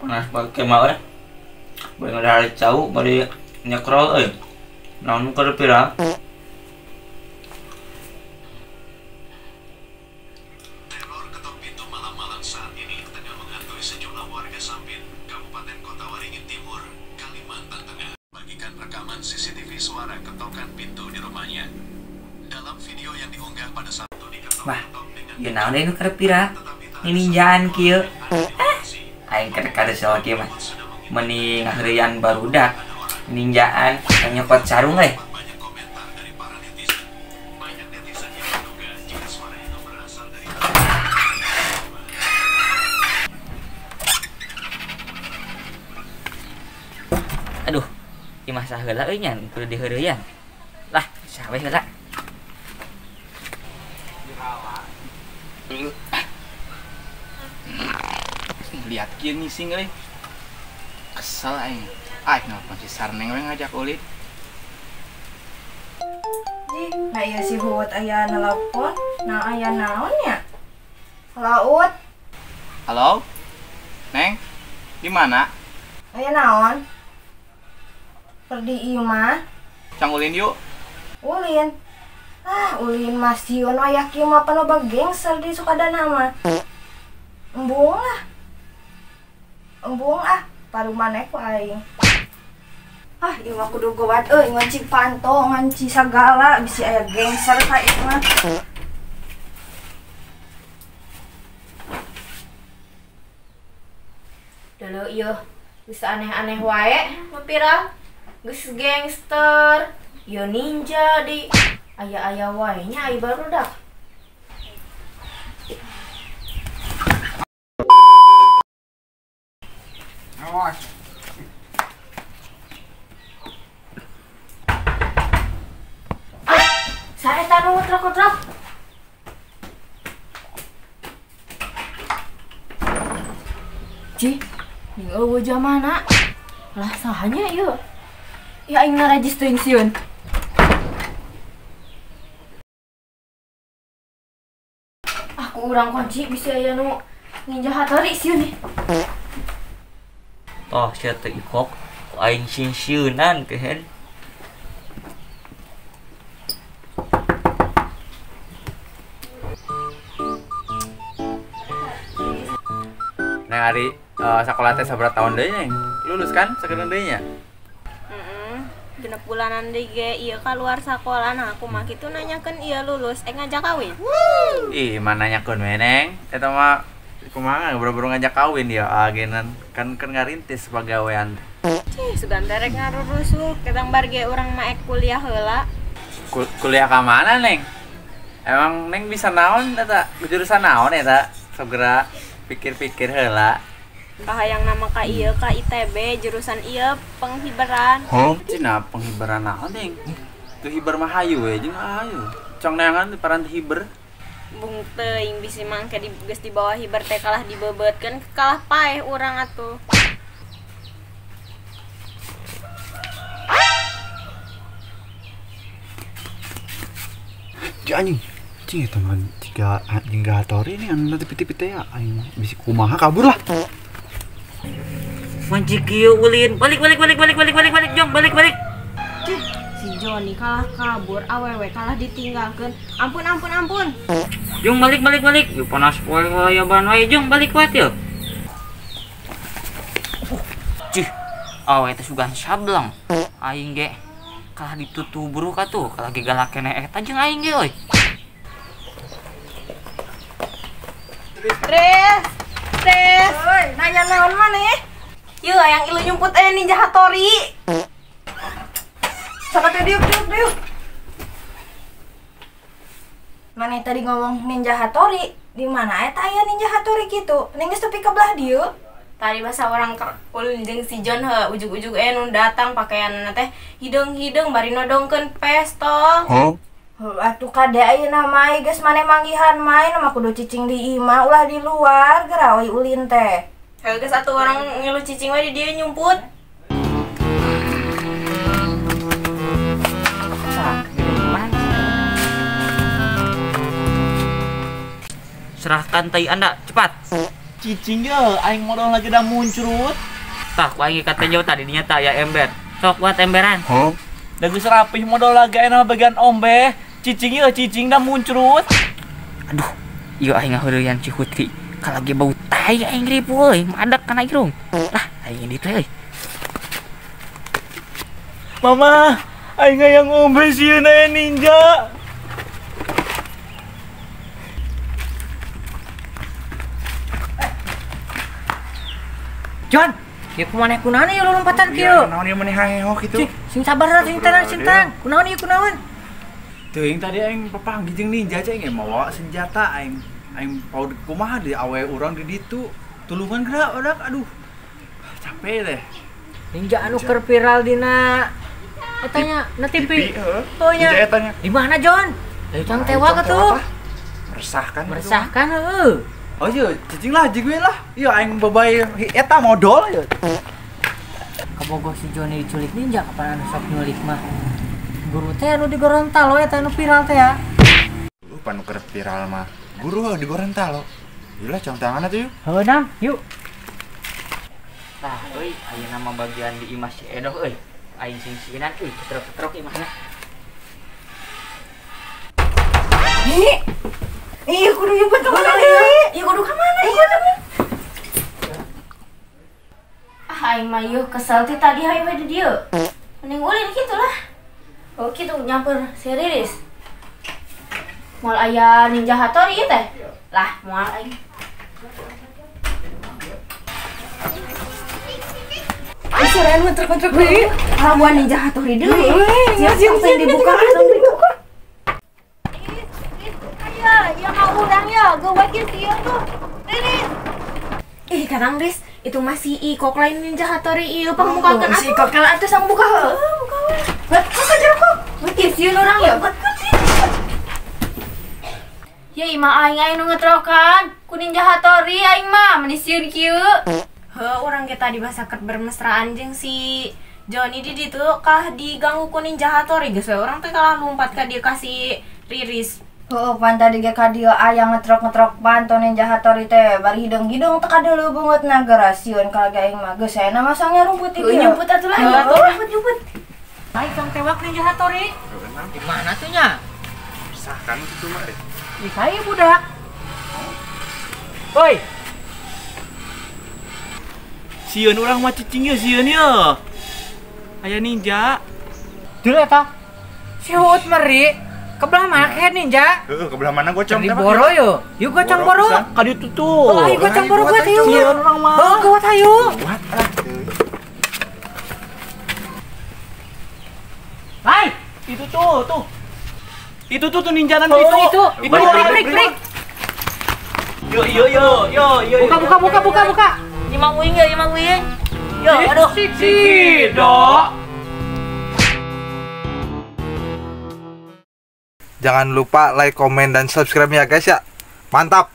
panas pakai mau bari ngadari cau bari nyekrol naon keur pirang. Teror ketok pintu malam-malam saat ini tengah menghantui sejumlah warga Sampit, Kabupaten Kota Waringin Timur, Kalimantan Tengah. Bagikan rekaman CCTV suara ketokan pintu di rumahnya. Dalam video yang diunggah pada Sabtu di ketok-ketok dengan Ya naon nu keur pirang? Ninjaan kieu. Aing kada salah kieu mah. Mending ngaheureyan barudak. Ninjaan nyopot sarung banyak komentar dari para netizen. Banyak netizen yang menduga jika suara itu berasal dari Aduh, imah saheula euy nya kudu diheureyan. Lah, sawe heula. Lihat kieu ngising euy. Kesel aing. Ngapa si Sarneng we ngajak ulit. Nah iya si Huut aya nelpon, nah aya naon ya? Laut, Halo? Neng? Di mana? aya naon? Perdi ieu mah, Cang ulin yuk. ulin. Ulin masieun aya kieu mah panu bagengser di Sukadana mah. Embung ah, paru maneh ku aing. Ieu mah kudu gawat nganci panto, nganci sagala bisi aya gengser ka ieu mah. Dulu ieu geus aneh-aneh wae, mapira? Geus gangster, ieu ninja di aya-aya wae nya ai barudak. Awas. Saeta nu trok-trok. Ci, ning eueuh jamana. Lah sahanya ieu? Ya aing ngaregisterin sieun. Aku urang kunci bisa aya nu ninja hatori sieun nih. Toh sia teu ikok ku aing sin-sieunan kehen. Neng Ari, sakola teh sabaraha tahun deui neng? Lulus kan sakedeung deui nya? Genep bulanan deui ge ieu kaluar sakola. Nah aku mah kitu nanyakeun ieu lulus ngajak kawin. Ih, mana nyakeun we neng? Eta mah kumaha buru-buru ngajak kawin ya agenan kan ngarintis pagawean. Sugan derek ngarurusuh ketang barge urang mah ek kuliah heula. Kuliah ka mana neng? Emang neng bisa naon eta? Jurusan naon eta? Segera pikir-pikir heula. Bahayang nama ka ieu ka ITB jurusan ieu penghiburan. Cina penghiburan naon neng? Tuh hiber mah hayu we jeung hayu. Cong neangan paran hiber. Bung teuing bisi mangke geus di bawah hiber teh kalah dibebeutkeun kalah paeh urang atuh. Anjing, cing teman tiga hatori ini anu tipi-tipi teh ya, aing bisi kumaha kabur lah. Manci kieu ulin. Balik jong balik. Si Joni kalah kabur, awewe kalah ditinggalkeun. Ampun. Jong balik. Yuk panas poe ya ban wae jong balik wae teu. Cih, awe teh sugan sableng. Aing ge kalah ditutubruh ka tuh, kalah ge galak keneh eta jeung aing ge euy. Tres. Oi, nanya naon maneh? Yeuh yang ilu nyumput aya ninja hatori. Sakate diuk. Maneh tadi ngomong ninja hatori, di mana eta aya ninja hatori kitu? Ning geus tepi ka belah dieu. Tadi bahasa orang ulin jeung si John ujug-ujug nu datang pakaianna teh hideung-hideung bari nodongkeun pesto. Atuh kade ayeuna mah geus maneh manggihan main mah kudu cicing di imah ulah di luar geura we ulin teh. Geus atuh orang ngilu cicing we di dieu nyumput. Serahkan tai Anda cepat. cicing ya, aing modal lagi dah muncrut. Tah, ku aing kata jauh tadi dinya tah ya ember. Sok buat emberan. Da geus rapih modal lagi enak bagian ombe. Cicing ya, cicing dah muncrut. Aduh, ieu aing ngaheureuyan Cihutri. Kalagi bau tai aing ribu euy, madak kana irung. Lah, aing di teh euy. Mama, aing yang ombe sieun aya ninja. John, ya kumaneh kunaon ieu lompatan kieu? Naon ieu maneh haeho kitu? Sing sabar lah, sing tenang, sing tenang. Kunaon ieu kunaon? Teuing tadi aing papanggih jeung ninja aing mawa senjata aing paud kumaha di awe urang di ditu. Tulungan geura odak aduh. Capek deh. Ninja anu keur viral dina etanya na TV. Oh nya. Ninja etanya. Di mana John? Ayo cang tewa ka tuh. Meresahkan heueuh. Oh iya, cicing lah jeung we lah. Ieu aing babay eta modal ieu. Kabogoh si Johnny diculik ninja kapan anu sok nyulik mah. Guru teh anu di Gorontalo eta anu viral teh ya. Lu panu keur viral mah. Guru di Gorontalo. Ieu lah contanganna tuh yuk. Heuh Dam, yuk. Tah, euy, aya nama bagian di imah si Edoh euy. Aing sing sieunan euy, ketrok-ketrok imahna. Iya kudu nyebut kemana iya kudu kemana iya Aing mah yeuh kesel ti tadi hae we di dieu. Mending ulin kitu lah. Oh kitu nyamper si Riris. Moal aya Ninja Hattori ieu teh. Lah moal aing. Seren mentrek-mentrek deui. Lawan Ninja Hattori deui. Siap sampai dibuka langsung dibuka. Ya mau udang ya, gue wakil sieun tuh. Riris. Kadang Riz, itu masih Ikok lain Ninja Hattori ieu pamukakeun Si kokel atuh sang buka heuh. Buka we. Buka jeruk. Wakil sieun urang ya. Ya imah aing nu ngetrokan ku Ninja Hattori aing mah meni sieun kieu. Orang kita di masa ker bermesraan jeung si Johnny di ditu kah diganggu ku Ninja Hattori geus we urang teh kalah lompat ka dieu kasih Riris. Heuh pan tadi ge ka dieu aya ngetrok-ngetrok panto Ninja Hattori teh bari hidung-hidung teh kadeuleu beungeutna gerasieun kalagi aing mah geus saena masangnya rumput di dieu. Nyumput atuh lah. Nyumput. Baik cang tewak Ninja Hattori. Di mana tuh nya? Resahkan kitu mah. Di saya budak. Woi, Sieun urang mah cicing ya sieun ya. Aya ninja. dulu eta. Si Huut meri. Kebelah mana ke ninja? Heeh, kebelah mana gocong Di boro yo. Yuk gocong boro. Ka ditu tuh. Oh, ayo gocong boro buat ayo. Sieun urang mah. Oh, gawat ayo. Hai, Itu tuh. Itu tuh ninjanan oh, itu. itu. Break. Yo. Buka. Imang Wing ya, Imang Wing. Yo, aduh. Sidok. Jangan lupa like, komen, dan subscribe ya guys ya. Mantap.